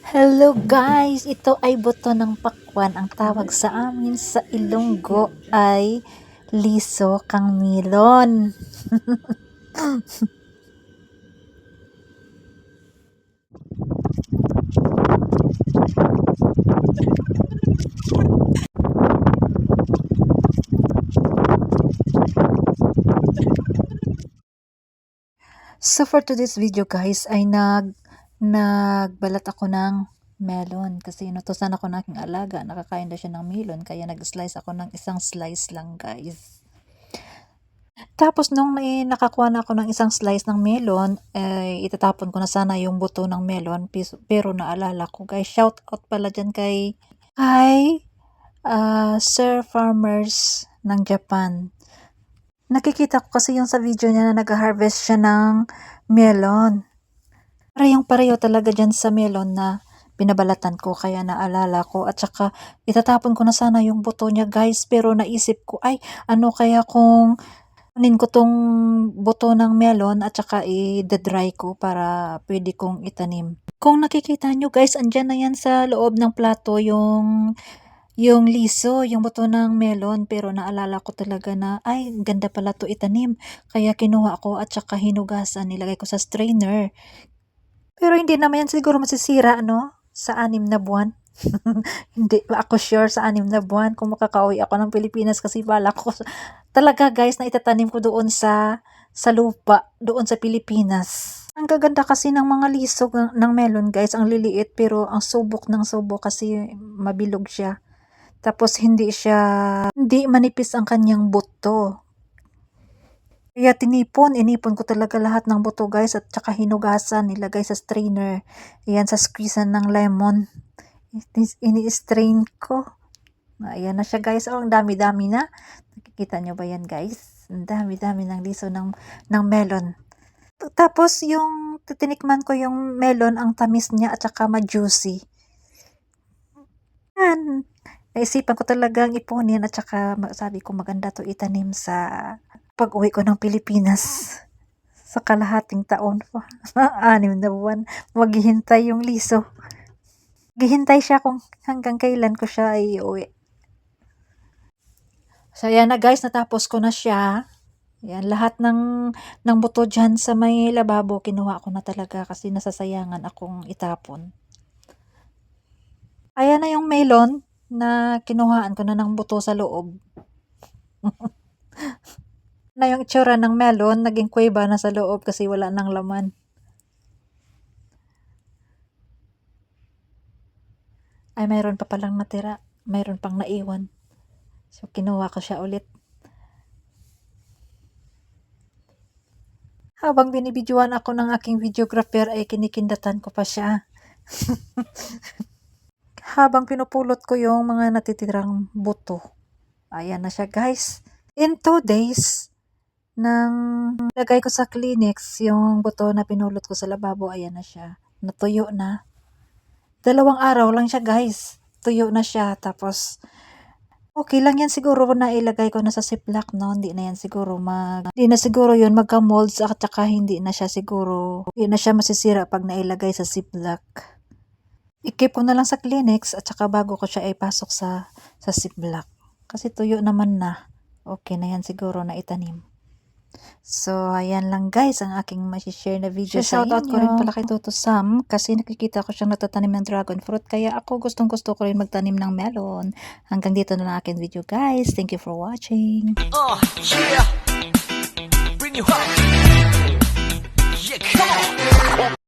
Hello guys! Ito ay buto ng pakwan. Ang tawag sa amin sa Ilonggo ay liso kang milon. So for today's video guys ay nagbalat ako ng melon kasi inutusan ako ng aking alaga, nakakain daw siya ng melon kaya nag-slice ako ng isang slice lang guys. Tapos nung nakakuha na ako ng isang slice ng melon, itatapon ko na sana yung buto ng melon, pero naalala ko guys, shout out pala dyan kay Sir Farmers ng Japan. Nakikita ko kasi yung sa video niya na nag-harvest siya ng melon. Pareho talaga dyan sa melon na binabalatan ko kaya naalala ko, at saka itatapon ko na sana yung buto niya guys, pero naisip ko ay ano kaya kung kunin ko tong buto ng melon at saka i-dry ko para pwede kong itanim. Kung nakikita nyo guys, andyan na yan sa loob ng plato yung liso, yung buto ng melon, pero naalala ko talaga na ay ganda pala to itanim, kaya kinuha ko at saka hinugasan, nilagay ko sa strainer. Pero hindi naman yan siguro masisira sa 6 na buwan. Hindi ako sure sa 6 na buwan kung makakauwi ako ng Pilipinas, kasi bala ko talaga guys na itatanim ko doon sa lupa doon sa Pilipinas. Ang gaganda kasi ng mga lisog ng melon guys, ang liliit pero ang subok ng subok kasi mabilog siya. Tapos hindi manipis ang kanyang buto. Kaya inipon ko talaga lahat ng buto guys, at saka hinugasan, nilagay sa strainer. Ayan, sa squeezean ng lemon. Ini-strain ko. Ayan na siya guys. Oh, ang dami-dami na. Nakikita nyo ba yan guys? Ang dami-dami ng liso ng melon. Tapos yung tinikman ko yung melon, ang tamis niya at saka ma-juicy. Yan. Naisipan ko talagang ipunin at saka sabi ko maganda to itanim sa pag-uwi ko ng Pilipinas. Sa kalahating taon pa. 6 na buwan. Maghihintay yung liso. Maghihintay siya kung hanggang kailan ko siya iuwi. So yan na guys, natapos ko na siya. Yan, lahat ng buto dyan sa may lababo, kinuha ko na talaga kasi nasasayangan akong itapon. Ayan na yung melon na kinuhaan ko na ng buto sa loob. Na yung itsura ng melon, naging kuweba na sa loob kasi wala nang laman. Ay, mayroon pa palang natira. Mayroon pang naiwan. So, kinuha ko siya ulit. Habang binibidyoan ako ng aking videographer, ay kinikindatan ko pa siya. Habang pinupulot ko yung mga natitirang buto. Ayan na siya guys. In 2 days, nang lagay ko sa Kleenex yung buto na pinulot ko sa lababo, ayan na siya. Natuyo na. 2 araw lang siya guys. Tuyo na siya. Tapos, okay lang yan siguro na ilagay ko na sa ziplock, no? Hindi na siguro yun magka-molds, at saka hindi na siya masisira pag nailagay sa ziplock. I-keep ko na lang sa Kleenex at saka bago ko siya ipasok sa ziplock. Kasi tuyo naman na. Okay na yan siguro na itanim. So, ayan lang guys ang aking masishare na video sa inyo. Shoutout ko rin pala kay Toto Sam kasi nakikita ko siyang natatanim ng dragon fruit. Kaya ako gustong-gusto ko rin magtanim ng melon. Hanggang dito na lang aking video guys. Thank you for watching. Yeah. Bring you home. Yeah, come on.